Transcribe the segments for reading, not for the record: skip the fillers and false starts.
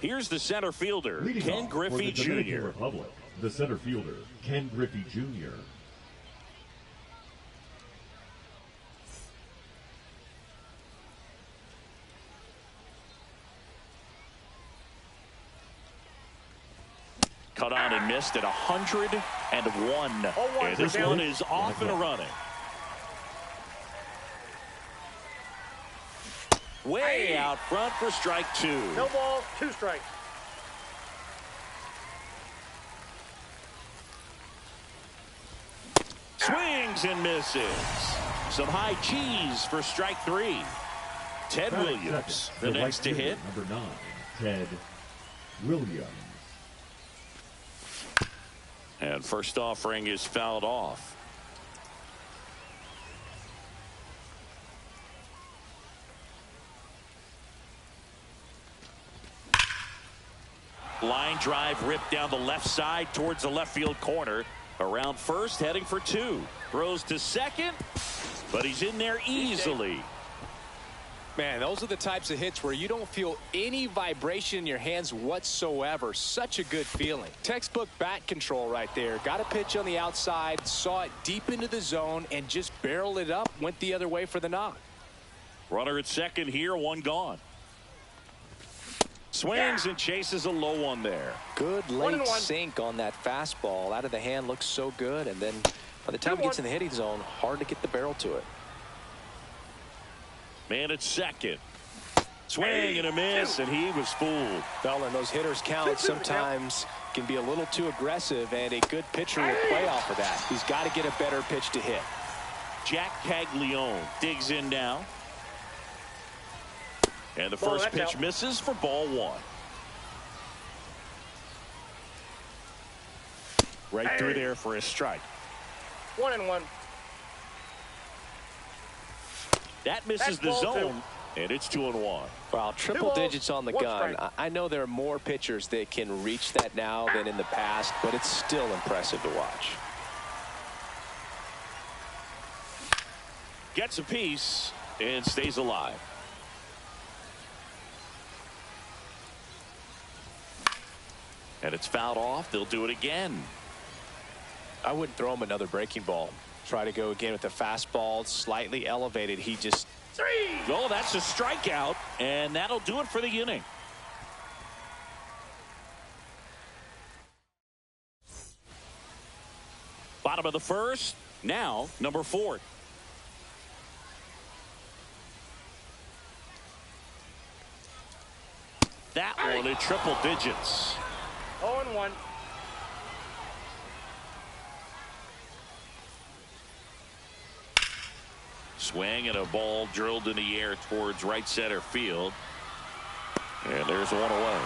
Here's the center fielder, Ken Griffey Jr. Republic, the center fielder, Ken Griffey Jr. Cut on and missed at 101. And this one is off and running. Way out front for strike 2. No ball, 2 strikes. Swings and misses. Some high cheese for strike 3. Ted Williams, the next to hit. Number 9, Ted Williams. And first offering is fouled off. Line drive ripped down the left side towards the left field corner. Around first, heading for 2. Throws to second, but he's in there easily. Man, those are the types of hits where you don't feel any vibration in your hands whatsoever. Such a good feeling. Textbook bat control right there. Got a pitch on the outside, saw it deep into the zone, and just barreled it up, went the other way for the knock. Runner at second here, 1 gone. Swings and chases a low one there. Good late sink on that fastball. Out of the hand, looks so good, and then by the time it gets in the hitting zone, hard to get the barrel to it. Man at second. Swing and a miss, and he was fooled. Well, and those hitters count sometimes can be a little too aggressive, and a good pitcher will play off of that. He's got to get a better pitch to hit. Jack Caglione digs in now. And the first pitch misses for ball 1. Right through there for a strike. 1-1. That misses the zone, and it's 2-1. Wow, triple digits on the gun. I know there are more pitchers that can reach that now than in the past, but it's still impressive to watch. Gets a piece and stays alive. And it's fouled off. They'll do it again. I wouldn't throw him another breaking ball. Try to go again with the fastball, slightly elevated. He just... Oh, that's a strikeout, and that'll do it for the inning. Bottom of the first. Now, number 4. That one in triple digits. 0-1. Swing and a ball drilled in the air towards right center field. And there's one away.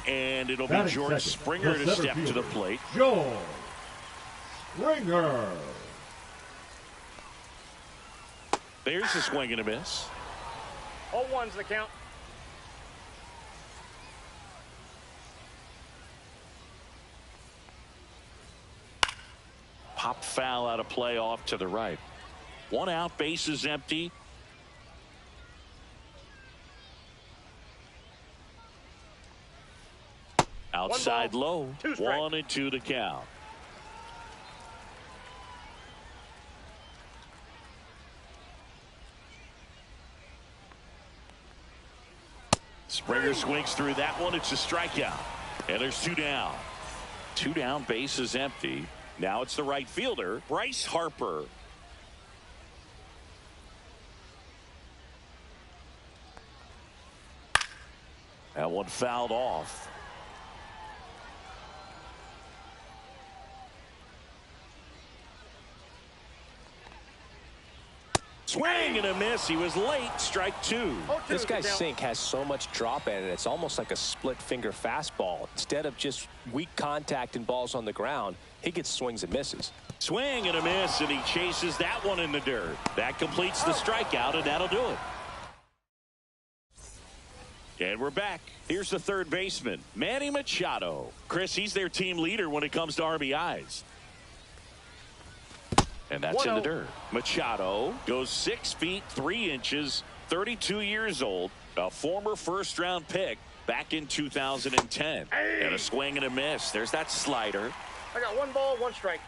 And it'll be George Springer to step to the plate. George Springer. There's a swing and a miss. 0-1's the count. Pop foul out of play off to the right. 1 out, base is empty. Outside low. 1-2 to count. Springer swings through that one. It's a strikeout. And there's 2 down. 2 down, base is empty. Now it's the right fielder, Bryce Harper. That one fouled off. Swing and a miss. He was late. Strike 2. This guy's sink has so much drop in it. It's almost like a split finger fastball. Instead of just weak contact and balls on the ground, he gets swings and misses. Swing and a miss, and he chases that one in the dirt. That completes the strikeout, and that'll do it. And we're back. Here's the third baseman, Manny Machado. Chris, he's their team leader when it comes to RBIs. And that's in the dirt. Machado goes 6 feet 3 inches, 32 years old. A former first-round pick back in 2010. And a swing and a miss. There's that slider. I got 1 ball, 1 strike.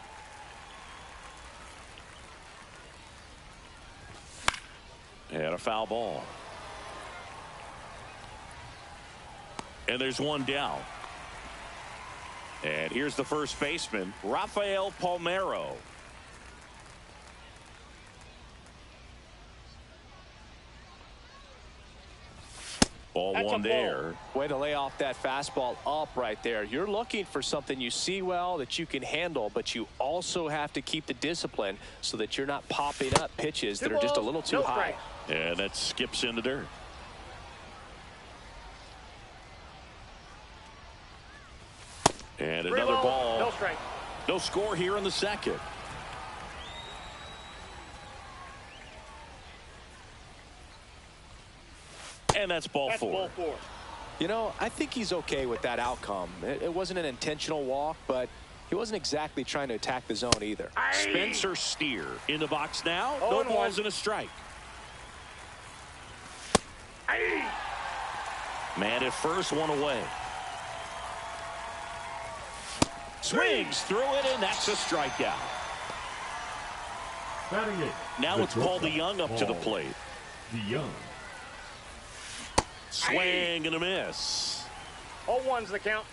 And a foul ball. And there's 1 down. And here's the first baseman, Rafael Palmeiro. Ball That's 1 there. Way to lay off that fastball up right there. You're looking for something you see well that you can handle, but you also have to keep the discipline so that you're not popping up pitches that are just a little too high. And that skips in the dirt. And another ball. No strike. No score here in the second. And that's ball 4. Ball 4. You know, I think he's okay with that outcome. It wasn't an intentional walk, but he wasn't exactly trying to attack the zone either. Spencer Steer in the box now. Oh, No balls and a strike. Man at first, 1 away. Swings through it, and that's a strikeout. Batting it. Now it's Paul DeYoung up to the plate. DeYoung. Swing and a miss. 0-1's the count.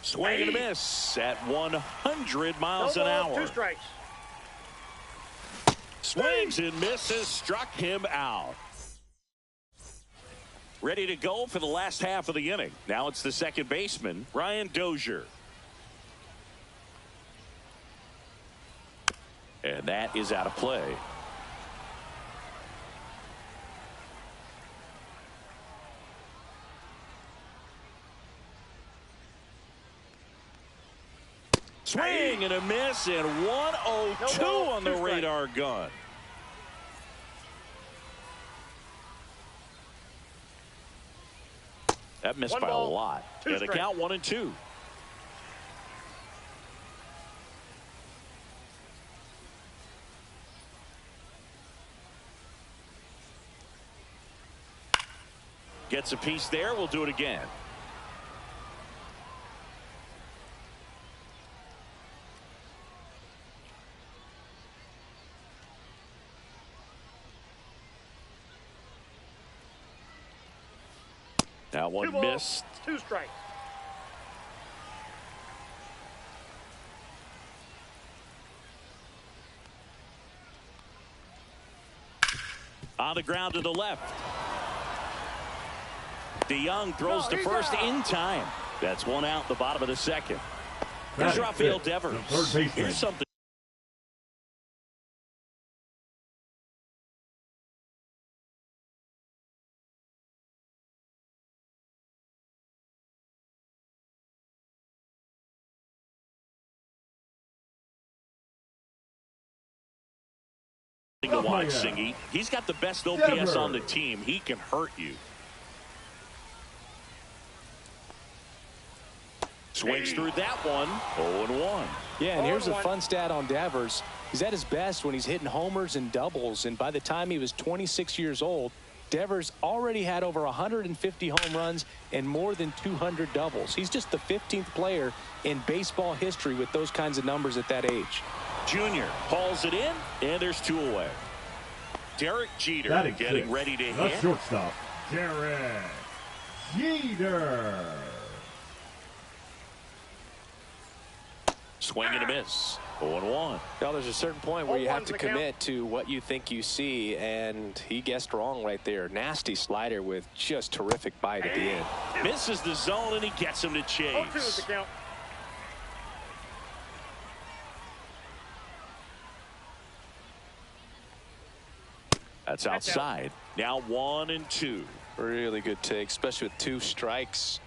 Swing and a miss at 100 miles No an balls, hour. 2 strikes. Swings and misses, struck him out. Ready to go for the last half of the inning. Now it's the second baseman, Ryan Dozier. And that is out of play. Swing and a miss, and 1-0-2 on the radar gun. That missed 1 by a ball, lot. 2 And the strikes. count 1-2. Gets a piece there. We'll do it again. That 2 one balls, missed. 2 strikes. On the ground to the left. DeYoung throws to he's first out. in time. That's 1 out in the bottom of the second. Here's Batting Rafael fifth, Devers. the third baseman. Here's something to watch, Singy. He's got the best OPS on the team. He can hurt you. Swings through that one. 0-1. Yeah, and here's a 0-1. fun stat on Devers. He's at his best when he's hitting homers and doubles, and by the time he was 26 years old, Devers already had over 150 home runs and more than 200 doubles. He's just the 15th player in baseball history with those kinds of numbers at that age. Junior hauls it in, and there's 2 away. Derek Jeter Batting getting sixth, ready to the hit. shortstop, Derek Jeter. Swing and a miss. 0-1. Well, there's a certain point where you have 0-1's to the count. commit to what you think you see, and he guessed wrong right there. Nasty slider with just terrific bite at the end. Misses the zone, and he gets him to 0-2 is the chase. count. That's outside. Now 1-2. Really good take, especially with 2 strikes.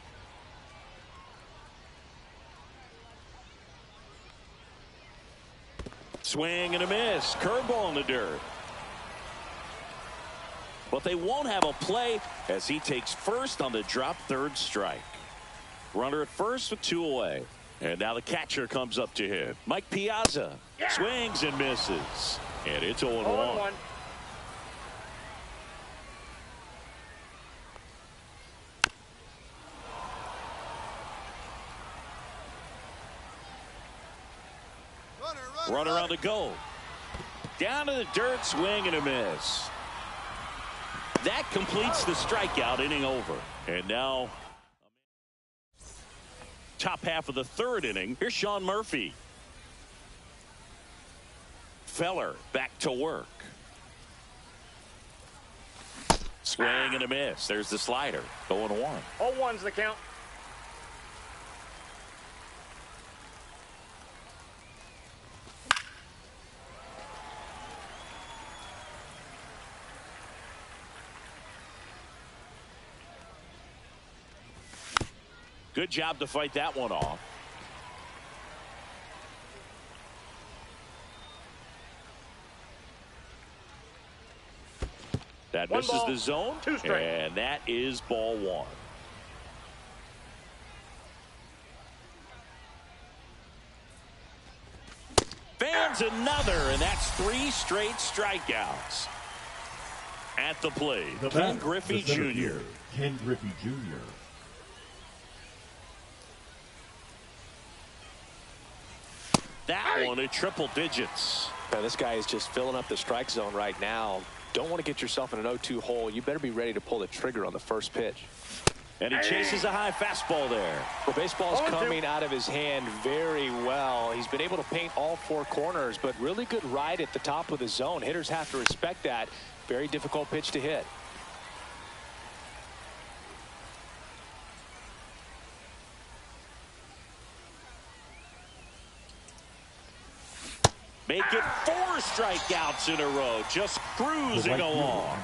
Swing and a miss. Curveball in the dirt. But they won't have a play as he takes first on the drop third strike. Runner at first with 2 away. And now the catcher comes up to hit. Mike Piazza swings and misses. And it's 0-1. 0-1. Runner on the go. Down to the dirt, swing and a miss. That completes the strikeout, inning over. And now, top half of the third inning, here's Sean Murphy. Feller back to work. Swing and a miss. There's the slider. 0-1. 0-1's the count. Good job to fight that one off. That misses the zone, and that is ball one. Fans another, and that's 3 straight strikeouts. At the plate, Ken Griffey Jr. Ken Griffey Jr. That one at triple digits. Now, this guy is just filling up the strike zone right now. Don't want to get yourself in an 0-2 hole. You better be ready to pull the trigger on the first pitch. And he chases a high fastball there. The baseball's coming out of his hand very well. He's been able to paint all 4 corners, but really good ride at the top of the zone. Hitters have to respect that. Very difficult pitch to hit. Make it 4 strikeouts in a row. Just cruising along.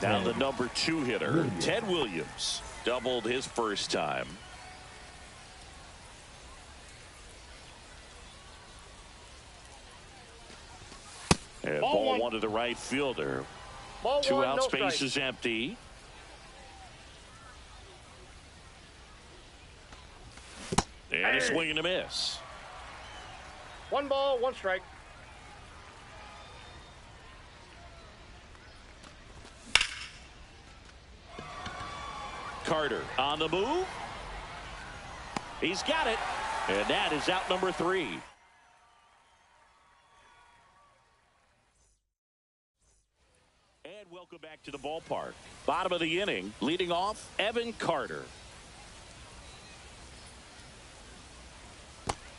Now the number 2 hitter, Ted Williams, doubled his first time. And ball 1 to the right fielder. 2 out, space is empty. And a swing and a miss. 1 ball, 1 strike. Carter on the move. He's got it. And that is out number 3. And welcome back to the ballpark. Bottom of the inning, leading off, Evan Carter.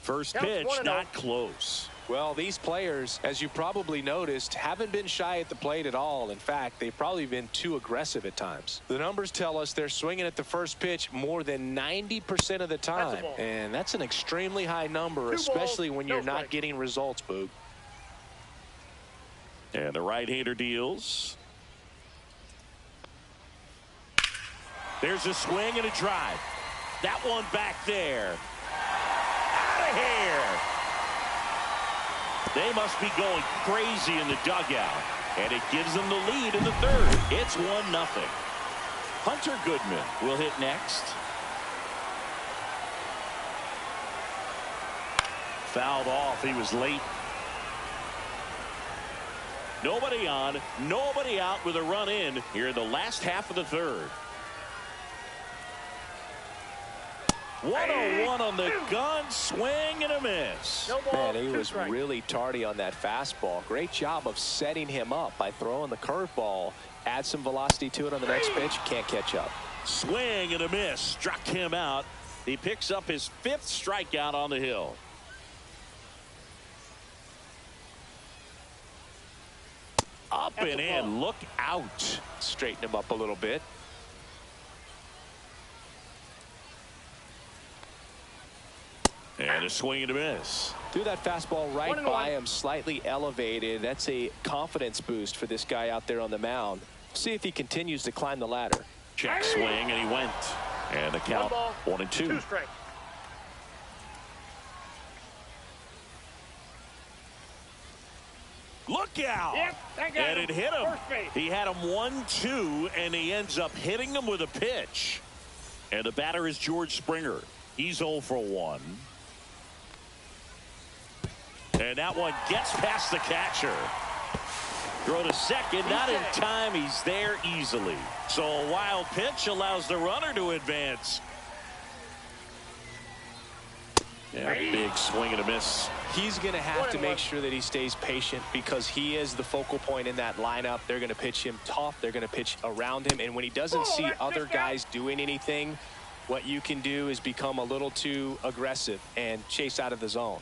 First pitch, not close. Well, these players, as you probably noticed, haven't been shy at the plate at all. In fact, they've probably been too aggressive at times. The numbers tell us they're swinging at the first pitch more than 90% of the time. And that's an extremely high number, especially when you're not getting results, Boog. And the right-hander deals. There's a swing and a drive. That one back there. Out of here. They must be going crazy in the dugout. And it gives them the lead in the third. It's 1-0. Hunter Goodman will hit next. Fouled off. He was late. Nobody on, nobody out with a run in here in the last half of the third. 101 on the gun, swing and a miss. Man, he was really tardy on that fastball. Great job of setting him up by throwing the curveball. Add some velocity to it on the next pitch. Can't catch up. Swing and a miss. Struck him out. He picks up his 5th strikeout on the hill. Up and in. Look out. Straighten him up a little bit. And a swing and a miss. Threw that fastball right by him, slightly elevated. That's a confidence boost for this guy out there on the mound. See if he continues to climb the ladder. Check swing, and he went. And the count 1-2. 2 strikes. Look out. And it hit him. He had him 1-2, and he ends up hitting him with a pitch. And the batter is George Springer. He's 0 for 1. And that one gets past the catcher. Throw to second, not in time. He's there easily. So a wild pitch allows the runner to advance. Yeah, big swing and a miss He's going to have to make sure that he stays patient because he is the focal point in that lineup. They're going to pitch him tough. They're going to pitch around him. And when he doesn't see other guys doing anything, what you can do is become a little too aggressive and chase out of the zone.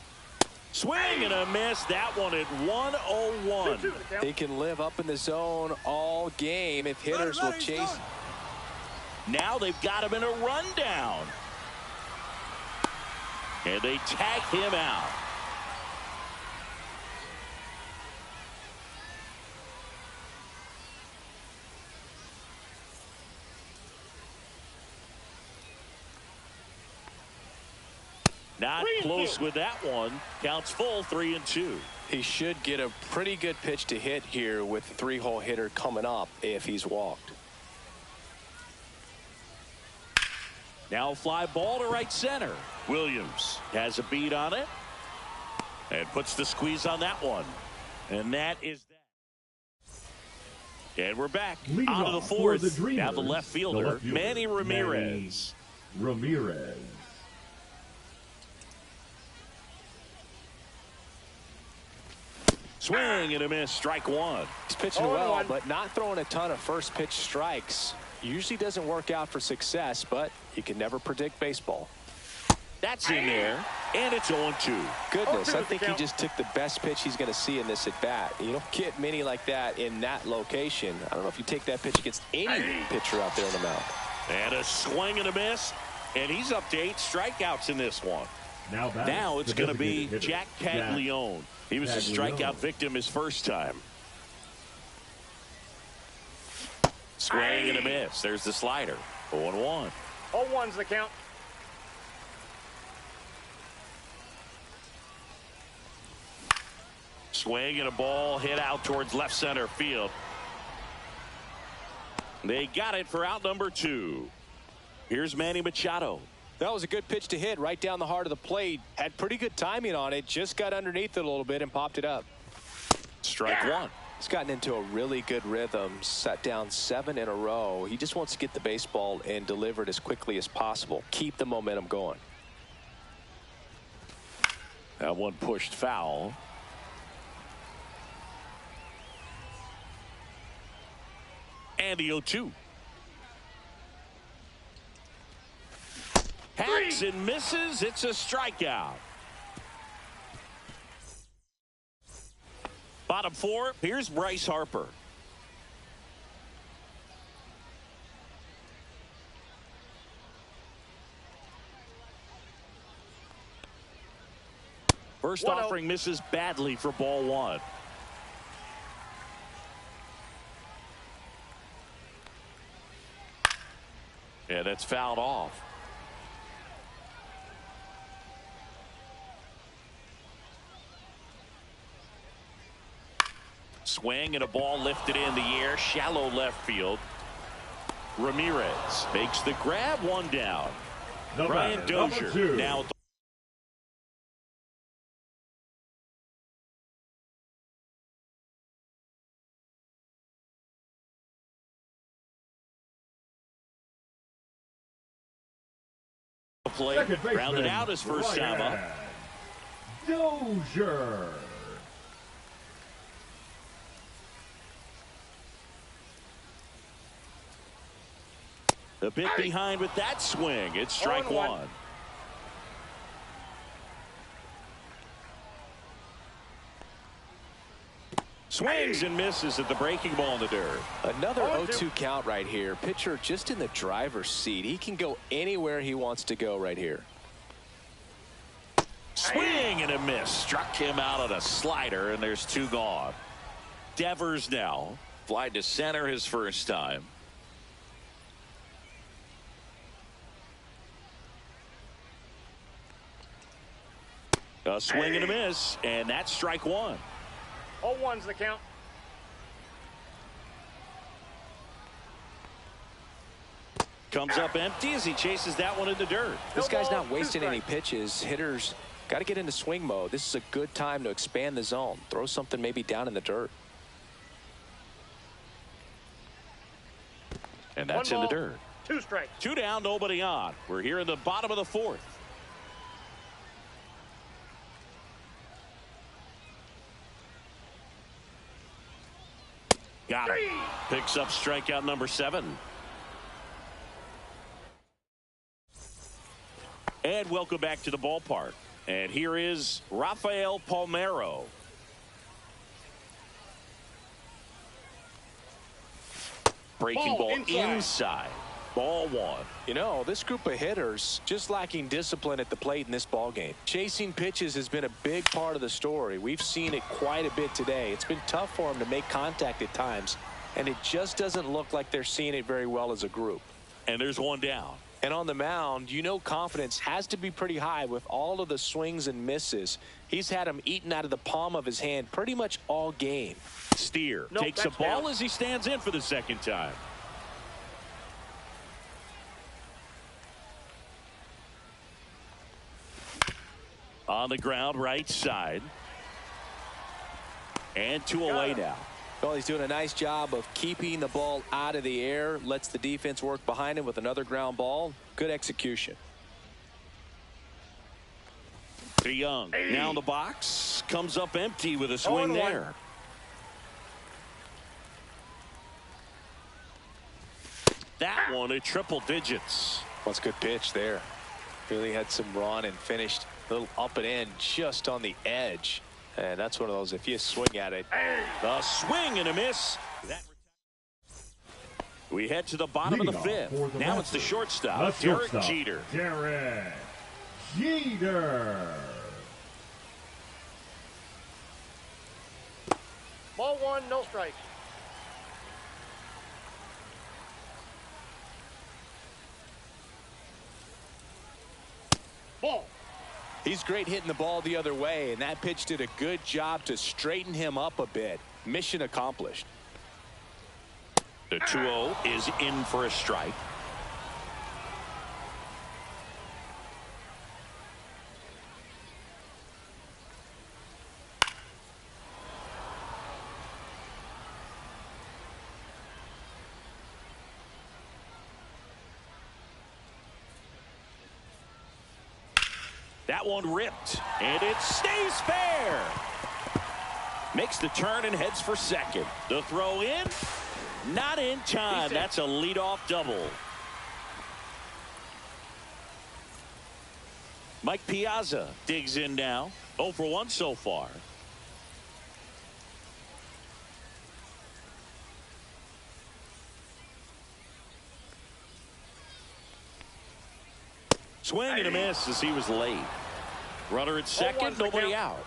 Swing and a miss. That one at 101. They can live up in the zone all game if hitters will chase. Now they've got him in a rundown. And they tag him out. Not close with that one. Counts full, 3-2. He should get a pretty good pitch to hit here with the 3-hole hitter coming up if he's walked. Now fly ball to right center. Williams has a beat on it and puts the squeeze on that one. And that is that. And we're back out of the fourth. Now the left fielder, Manny Ramirez. Swing and a miss, strike one. He's pitching well, but not throwing a ton of first pitch strikes. Usually doesn't work out for success, but you can never predict baseball. That's in there, and it's 0-2. Goodness, I think he just took the best pitch he's going to see in this at-bat. You don't get many like that in that location. I don't know if you take that pitch against any pitcher out there on the mound. And a swing and a miss, and he's up to 8 strikeouts in this one. Now it's going to be Jack Caglione. He was a strikeout victim his first time. Swing and a miss. There's the slider. 0-1. 0-1's the count. Swing and a ball hit out towards left center field. They got it for out number 2. Here's Manny Machado. That was a good pitch to hit right down the heart of the plate. Had pretty good timing on it. Just got underneath it a little bit and popped it up. Strike one. He's gotten into a really good rhythm. Sat down 7 in a row. He just wants to get the baseball and deliver it as quickly as possible. Keep the momentum going. That one pushed foul. And the 0-2. Hacks and misses. It's a strikeout. Bottom 4. Here's Bryce Harper. First offering misses badly for ball 1. Yeah, that's fouled off. Swing and a ball lifted in the air, shallow left field. Ramirez makes the grab, one down. Brian Dozier now at the plate, rounded out his first time up. Dozier. A bit behind with that swing. It's strike 1. Swings and misses at the breaking ball in the dirt. Another 0-2 count right here. Pitcher just in the driver's seat. He can go anywhere he wants to go right here. Swing and a miss. Struck him out on a slider, and there's 2 gone. Devers now. Fly to center his first time. A swing and a miss, and that's strike 1. 0-1's the count. Comes up empty as he chases that one in the dirt. This guy's not wasting any pitches. Hitters got to get into swing mode. This is a good time to expand the zone. Throw something maybe down in the dirt. And that's in the dirt. 2 strikes. 2 down, nobody on. We're here in the bottom of the 4th. Got it. Picks up strikeout number 7. And welcome back to the ballpark. And here is Rafael Palmeiro. Breaking ball inside. Ball 1. You know, this group of hitters just lacking discipline at the plate in this ball game. Chasing pitches has been a big part of the story. We've seen it quite a bit today. It's been tough for them to make contact at times, and it just doesn't look like they're seeing it very well as a group. And there's one down. And on the mound, you know, confidence has to be pretty high with all of the swings and misses. He's had them eaten out of the palm of his hand pretty much all game. Steer takes a ball as he stands in for the second time. On the ground, right side. And 2 away now. Well, he's doing a nice job of keeping the ball out of the air. Lets the defense work behind him with another ground ball. Good execution. DeYoung now in the box. Comes up empty with a swing there. That one at triple digits. What's a good pitch there. Really had some run and finished a little up and in just on the edge. And that's one of those, if you swing at it. The swing and a miss. We head to the bottom of the 5th. Now it's the shortstop, Derek Jeter. Derek Jeter. Ball 1, no strikes. Ball. He's great hitting the ball the other way, and that pitch did a good job to straighten him up a bit. Mission accomplished. The 2-0 is in for a strike. That one ripped, and it stays fair. Makes the turn and heads for second. The throw in, not in time. That's a leadoff double. Mike Piazza digs in now. 0 for 1 so far. Swing and a miss as he was late. Runner at second, nobody out.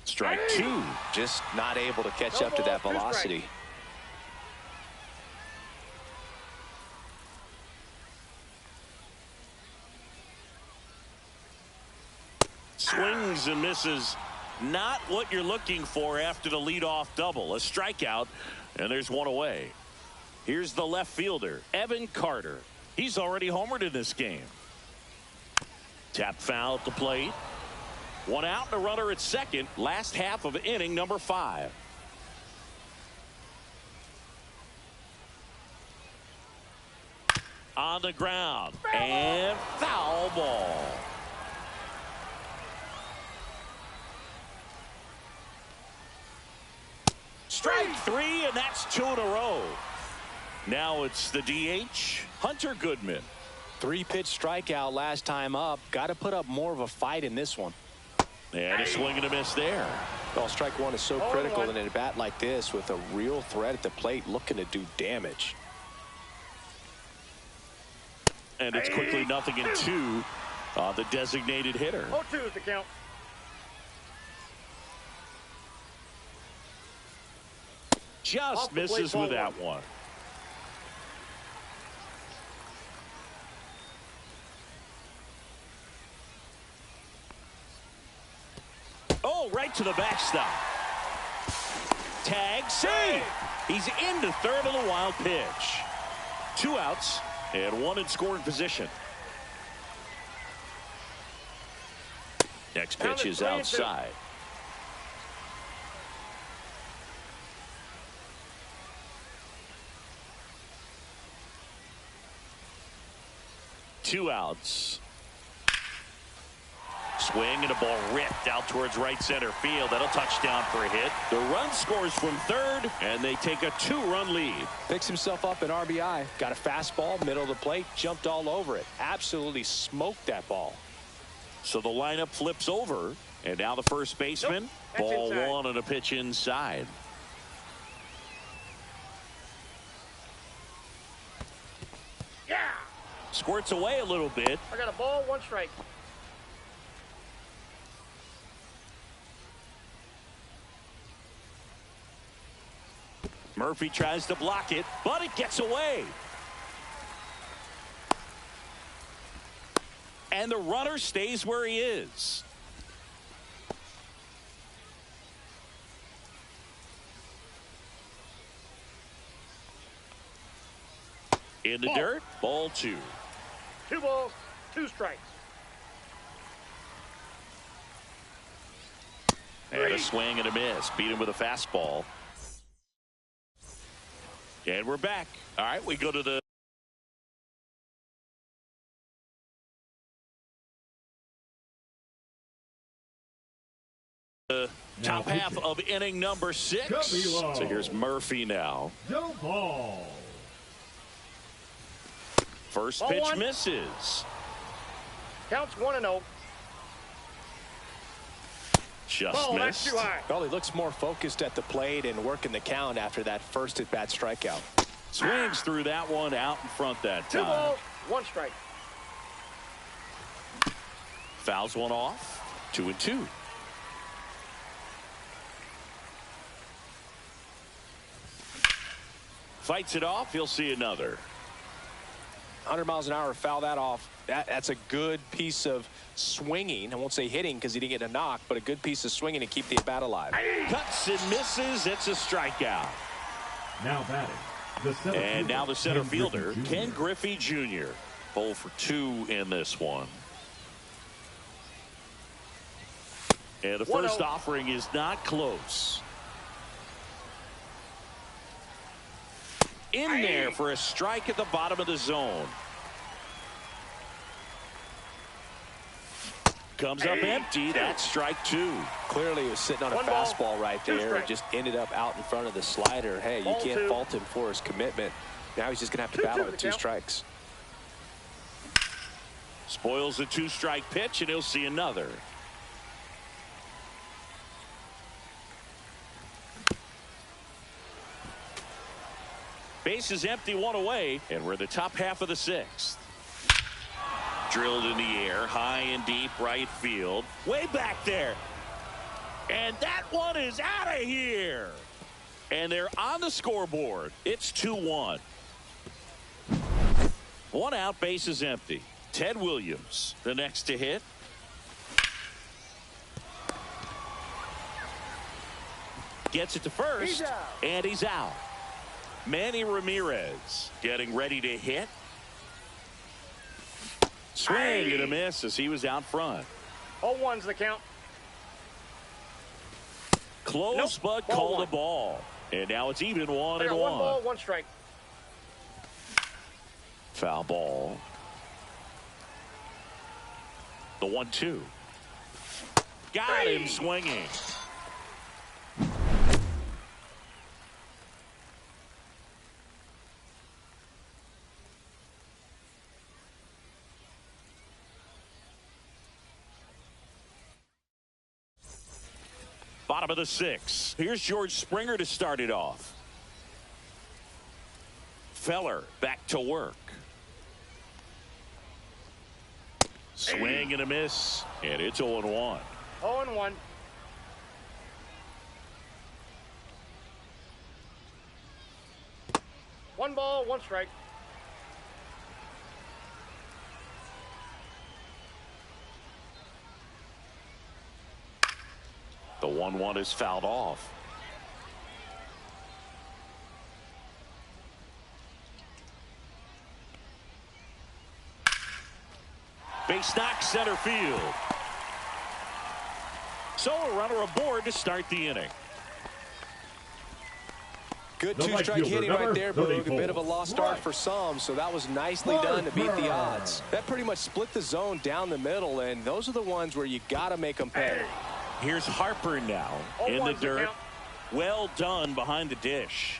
Strike 2. Just not able to catch up to that velocity. Swings and misses. Not what you're looking for after the leadoff double. A strikeout, and there's one away. Here's the left fielder, Evan Carter. He's already homered in this game. Tap foul at the plate. One out and a runner at second. Last half of inning number 5. On the ground. And foul ball. Strike 3, and that's 2 in a row. Now it's the DH, Hunter Goodman. 3-pitch strikeout last time up. Got to put up more of a fight in this one. And a swing and a miss there. Well, strike one is so critical in a bat like this with a real threat at the plate looking to do damage. And it's quickly 0-2 on the designated hitter. 0-2 is the count. Just misses with that one. Oh, right to the backstop. Tag, save. He's into third on the wild pitch. 2 outs and 1 in scoring position. Next pitch is outside. Two outs. Swing and a ball ripped out towards right center field. That'll touchdown for a hit. The run scores from third, and they take a 2-run lead. Picks himself up an RBI. Got a fastball, middle of the plate, jumped all over it. Absolutely smoked that ball. So the lineup flips over, and now the first baseman. Ball inside. 1 and a pitch inside. Yeah. Squirts away a little bit. I got a ball, 1 strike. Murphy tries to block it, but it gets away. And the runner stays where he is. In the dirt, ball 2. 2 balls, 2 strikes. And a swing and a miss. Beat him with a fastball. And we're back. All right, we go to the top half of inning number 6. So here's Murphy now. No ball. First Ball pitch 1. misses. Counts 1-0. Just Ball, that's missed. too high. Well, he looks more focused at the plate and working the count after that first at-bat strikeout. Swings through that one out in front that 2 time. balls, 1 strike. Fouls one off. 2-2. Fights it off. He'll see another. 100 miles an hour, foul that off. That's a good piece of swinging. I won't say hitting because he didn't get a knock, but a good piece of swinging to keep the at-bat alive. Cuts and misses. It's a strikeout. Now batting. The center And fielder, now the center Ken fielder, Griffey Jr. Ken Griffey Jr. 0 for 2 in this one. And the first 1-0. offering is not close. In there for a strike at the bottom of the zone. Comes up empty. That's strike 2. Clearly he was sitting on a 1 ball, fastball right 2 there. It strikes. just ended up out in front of the slider. Hey, you Ball can't 2. fault him for his commitment. Now he's just going to have to 2-2 battle the with 2 count. strikes. Spoils the 2-strike pitch, and he'll see another. Base is empty, 1 away, and we're in the top half of the 6th. Drilled in the air, high and deep right field. Way back there. And that one is out of here. And they're on the scoreboard. It's 2-1. 1 out, base is empty. Ted Williams, the next to hit. Gets it to first, He's out. and he's out. Manny Ramirez getting ready to hit. Swing and a miss as he was out front. 0-1's the count. Close, Nope. but Ball called 1. a ball. And now it's even 1 I and got 1. 1 ball, 1 strike. Foul ball. The 1-2. Got him swinging. Bottom of the 6th. Here's George Springer to start it off. Feller back to work. Swing and a miss, and it's 0-1. 0-1. One ball, one strike. The 1-1 is fouled off. Base knock, center field. So a runner aboard to start the inning. Good two-strike hitting right there, Boog. A bit of a lost start for some, so that was nicely done to beat the odds. That pretty much split the zone down the middle, and those are the ones where you got to make them pay. Here's Harper now in the dirt. Well done behind the dish.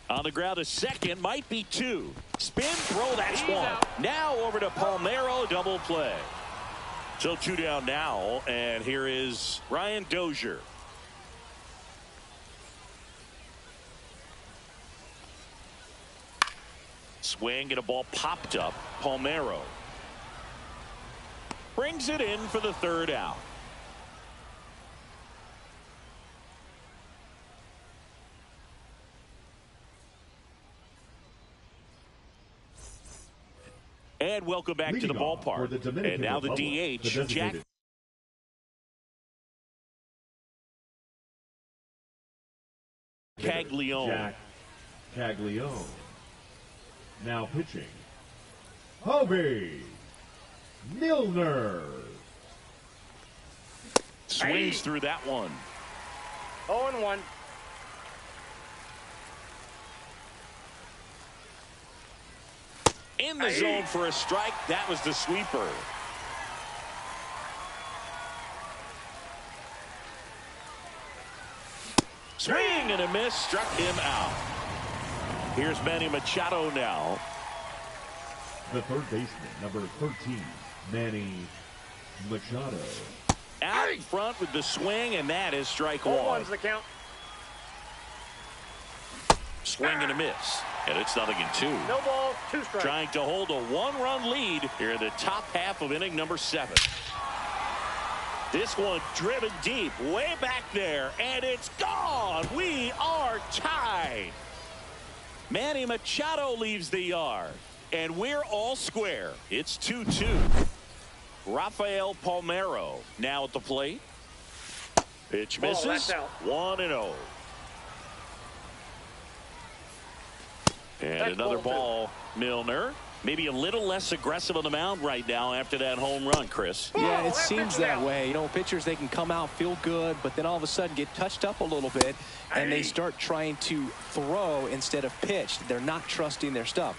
On the ground, a second, might be 2. Spin, throw, that's 1. Now over to Palmeiro, double play. So 2 down now, and here is Ryan Dozier. Swing and a ball popped up. Palmeiro brings it in for the 3rd out. And welcome back to the ballpark. And now the DH, Jack Caglione. Jack Caglione. Now pitching, Hobie Milner. Swings through that one. 0-1. In the zone for a strike. That was the sweeper. Swing and a miss. Struck him out. Here's Manny Machado now. The third baseman, number 13, Manny Machado. Out in front with the swing, and that is strike 1. 0-1's the count. Swing and a miss. And it's 0-2. No balls, 2 strikes. Trying to hold a 1-run lead here in the top half of inning number 7. This one driven deep, way back there, and it's gone. We are tied. Manny Machado leaves the yard, and we're all square. It's 2-2. Rafael Palmeiro now at the plate. Pitch misses. 1-0. And another ball, Milner. Maybe a little less aggressive on the mound right now after that home run, Chris. Yeah, it seems that way. You know, pitchers, they can come out, feel good, but then all of a sudden get touched up a little bit, and they start trying to throw instead of pitch. They're not trusting their stuff.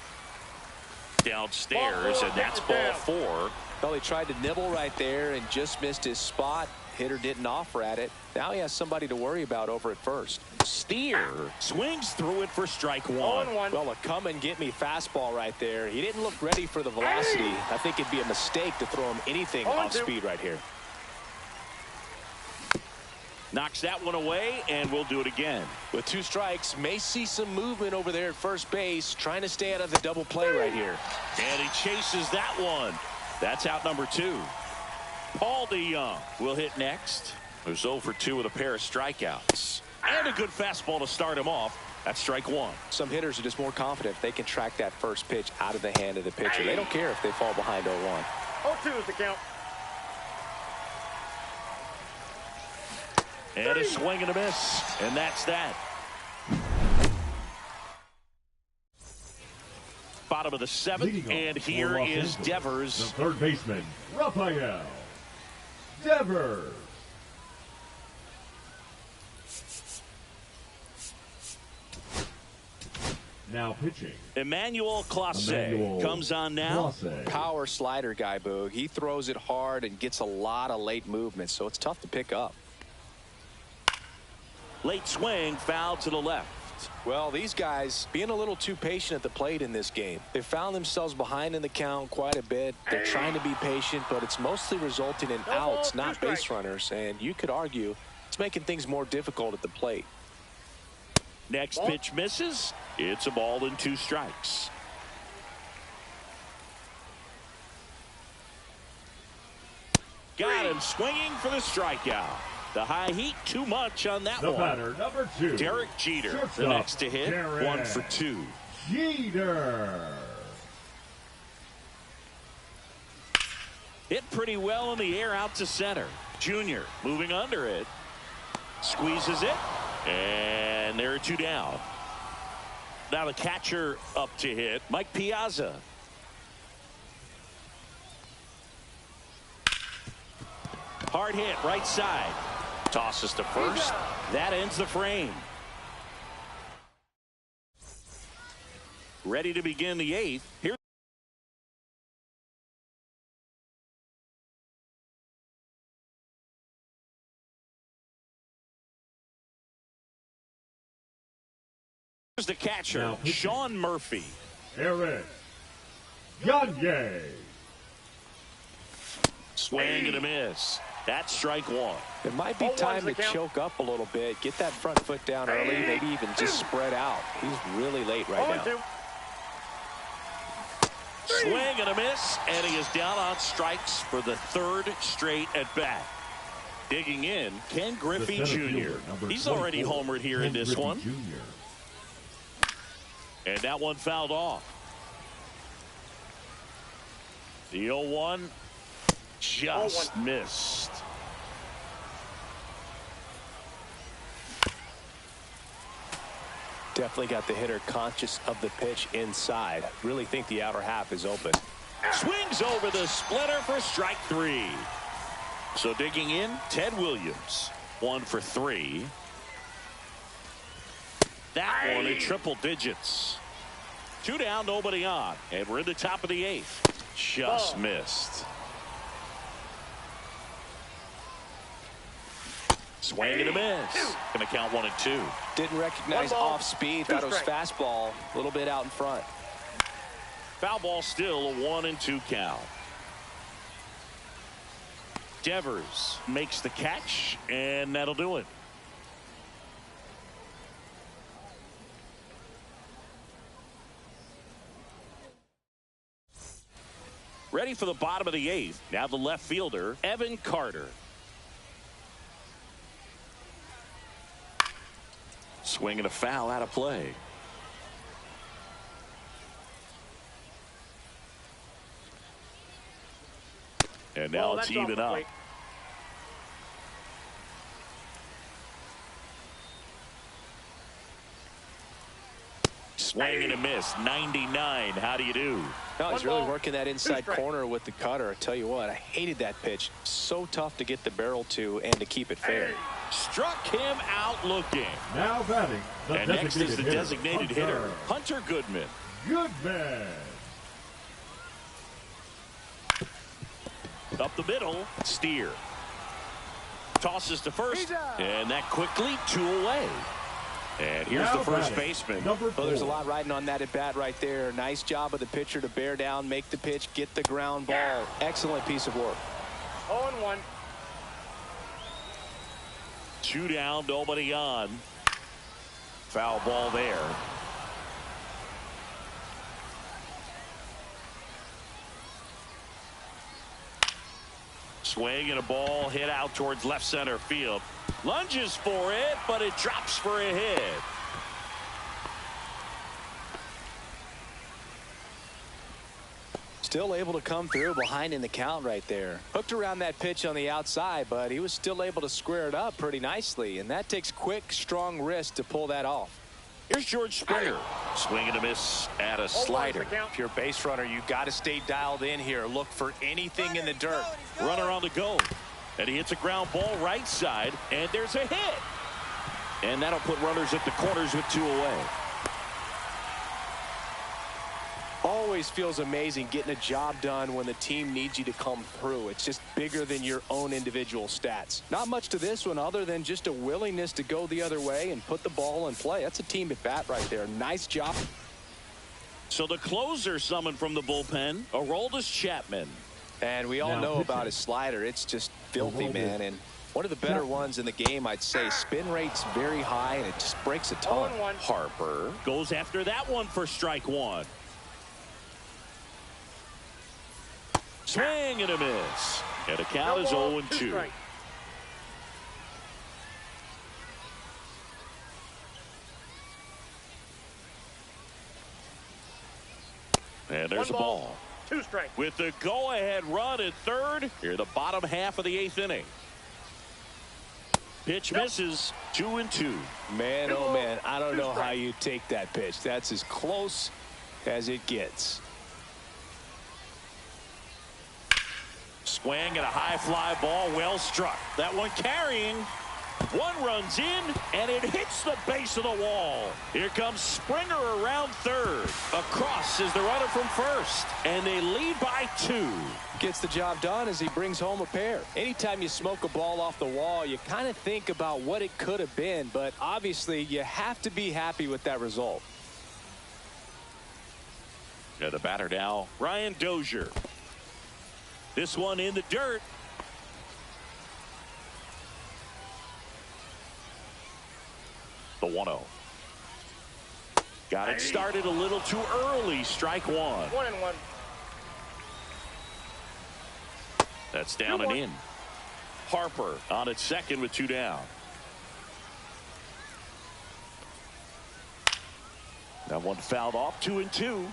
Downstairs, and that's ball 4. Well, he tried to nibble right there and just missed his spot. Hitter didn't offer at it. Now he has somebody to worry about over at first. Steer swings through it for strike 1. Well, a come and get me fastball right there. He didn't look ready for the velocity. I think it'd be a mistake to throw him anything off speed right here. Knocks that one away, and we'll do it again. With 2 strikes, may see some movement over there at first base, trying to stay out of the double play right here. And he chases that one. That's out number 2. Paul DeYoung will hit next. Who's 0 for 2 with a pair of strikeouts. And a good fastball to start him off. That's strike 1. Some hitters are just more confident if they can track that first pitch out of the hand of the pitcher. They don't care if they fall behind 0-1. 0-2 is the count. And a swing and a miss. And that's that. Bottom of the 7th, and here is Devers. The third baseman, Rafael Devers. Now pitching, Emmanuel Clase comes on now. Power slider guy, Boog. He throws it hard and gets a lot of late movement, so it's tough to pick up. Late swing, foul to the left. Well, these guys being a little too patient at the plate in this game. They found themselves behind in the count quite a bit. They're trying to be patient, but it's mostly resulting in outs, not base runners. And you could argue it's making things more difficult at the plate. Next pitch misses. It's a ball and 2 strikes. Got him swinging for the strikeout. The high heat, too much on that The one. batter, number 2. Derek Jeter, Shortstop, the next to hit, Derek 1 for 2. Jeter. Hit pretty well in the air out to center. Junior moving under it. Squeezes it. And there are 2 down. Now the catcher up to hit, Mike Piazza. Hard hit, right side. Tosses to first. That ends the frame. Ready to begin the 8th. Here's the catcher, Sean Murphy. Eric Gagne. Swing and a miss. That's strike 1. It might be time to choke up a little bit, get that front foot down early, maybe even just spread out. He's really late right now. 0-2. Swing and a miss, and he is down on strikes for the 3rd straight at bat. Digging in, Ken Griffey Jr. He's already homered here in this one. And that one fouled off. The 0-1 just missed. Definitely got the hitter conscious of the pitch inside. Really think the outer half is open. Swings over the splitter for strike 3. So digging in, Ted Williams, 1 for 3. That one in triple digits. 2 down, nobody on, and we're in the top of the 8th. Just missed. Swing and a miss. Gonna count 1 and 2. Didn't recognize off speed. Thought it was fastball. A little bit out in front. Foul ball, still a 1 and 2 count. Devers makes the catch, and that'll do it. Ready for the bottom of the 8th. Now the left fielder, Evan Carter. Swing and a foul out of play. And now it's even up. Swing and a miss. 99. How do you do? No, he's really working that inside corner with the cutter. I tell you what, I hated that pitch. So tough to get the barrel to and to keep it fair. Struck him out looking. Now batting. And next is the designated hitter, Hunter Goodman. Goodman. Up the middle, Steer. Tosses to first, and that quickly 2 away. And here's now the first batting, baseman. Well, there's a lot riding on that at bat right there. Nice job of the pitcher to bear down, make the pitch, get the ground ball. Excellent piece of work. 0-1. 2 down, nobody on. Foul ball there. Swing and a ball hit out towards left center field. Lunges for it, but it drops for a hit. Still able to come through behind in the count right there. Hooked around that pitch on the outside, but he was still able to square it up pretty nicely. And that takes quick, strong wrist to pull that off. Here's George Springer. Swing and a miss at a slider. If you're a base runner, you got to stay dialed in here. Look for anything in the dirt. Runner on the go. And he hits a ground ball right side, and there's a hit. And that'll put runners at the corners with 2 away. Always always feels amazing getting a job done when the team needs you to come through. It's just bigger than your own individual stats. Not much to this one other than just a willingness to go the other way and put the ball in play. That's a team at bat right there. Nice job. So the closer summoned from the bullpen, Aroldis Chapman. And we all Now know pitching. about his slider. It's just filthy, Aroldis man. And one of the better Chapman. ones in the game, I'd say. Spin rate's very high, and it just breaks a ton. 0-1. Harper goes after that one for strike one. Swing and a miss. And the count is 0-2. Strike. And there's a One ball. 2 strikes. With the go-ahead run at third, here the bottom half of the 8th inning. Pitch misses. 2-2. Man, oh man, I don't Two know how strikes. you take that pitch. That's as close as it gets. Swing and a high fly ball, well struck. That one carrying. One runs in, and it hits the base of the wall. Here comes Springer around third. Across is the runner from first, and they lead by 2. Gets the job done as he brings home a pair. Anytime you smoke a ball off the wall, you kind of think about what it could have been, but obviously you have to be happy with that result. Yeah, the batter now, Ryan Dozier. This one in the dirt. The 1-0. Got it started a little too early. Strike one. 1-1. That's down and in. Harper on at second with 2 down. That one fouled off. 2-2.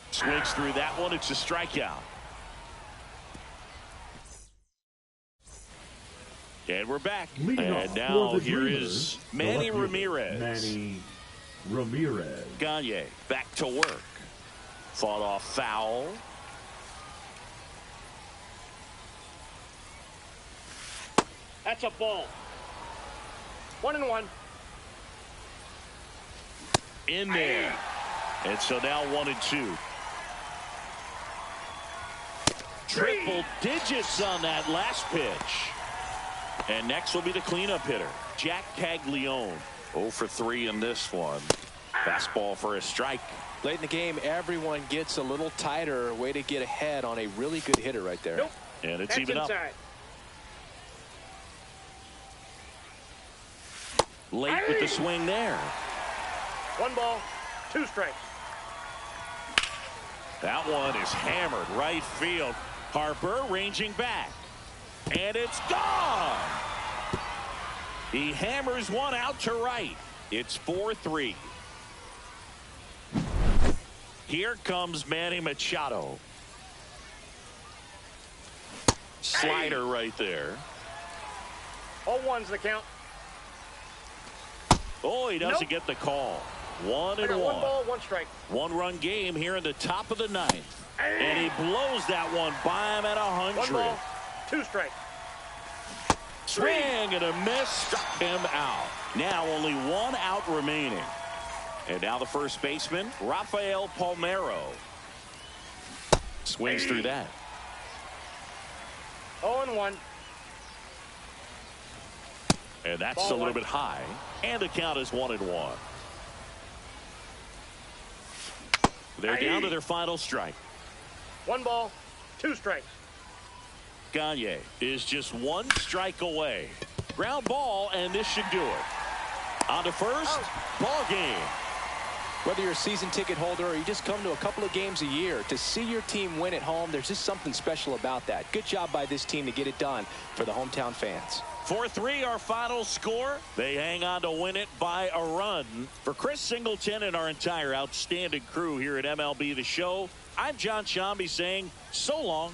Swings through that one. It's a strikeout. And we're back. Leading And off now for the here Dreamers, is the Manny left fielder, Ramirez. Manny Ramirez. Gagne back to work. Fought off foul. That's a ball. 1-1. In there. And so now 1-2. Triple digits on that last pitch. And next will be the cleanup hitter, Jack Caglione. 0 for 3 in this one. Fastball for a strike. Late in the game, everyone gets a little tighter. Way to get ahead on a really good hitter right there. Nope. And it's That's even up. inside. Late with the swing there. 1 ball, 2 strikes. That one is hammered right field. Harper ranging back. And it's gone. He hammers one out to right. It's 4-3. Here comes Manny Machado. Slider right there. 0-1's the count. Oh, he doesn't Nope. get the call. 1-1. I got 1 ball, 1 strike. 1-run game here in the top of the 9th. And he blows that one by him at 1 100. ball, 2 strikes. Swing and a miss, struck him out. Now only 1 out remaining. And now the first baseman, Rafael Palmeiro. Swings through that. 0-1. And that's Ball a little one. bit high. And the count is 1-1. They're down to their final strike. 1 ball, 2 strikes. Gagne is just 1 strike away. Ground ball, and this should do it. On to first, ball game. Whether you're a season ticket holder or you just come to a couple of games a year, to see your team win at home, there's just something special about that. Good job by this team to get it done for the hometown fans. 4-3 our final score. They hang on to win it by a run. For Chris Singleton and our entire outstanding crew here at MLB The Show, I'm John Shambi saying so long.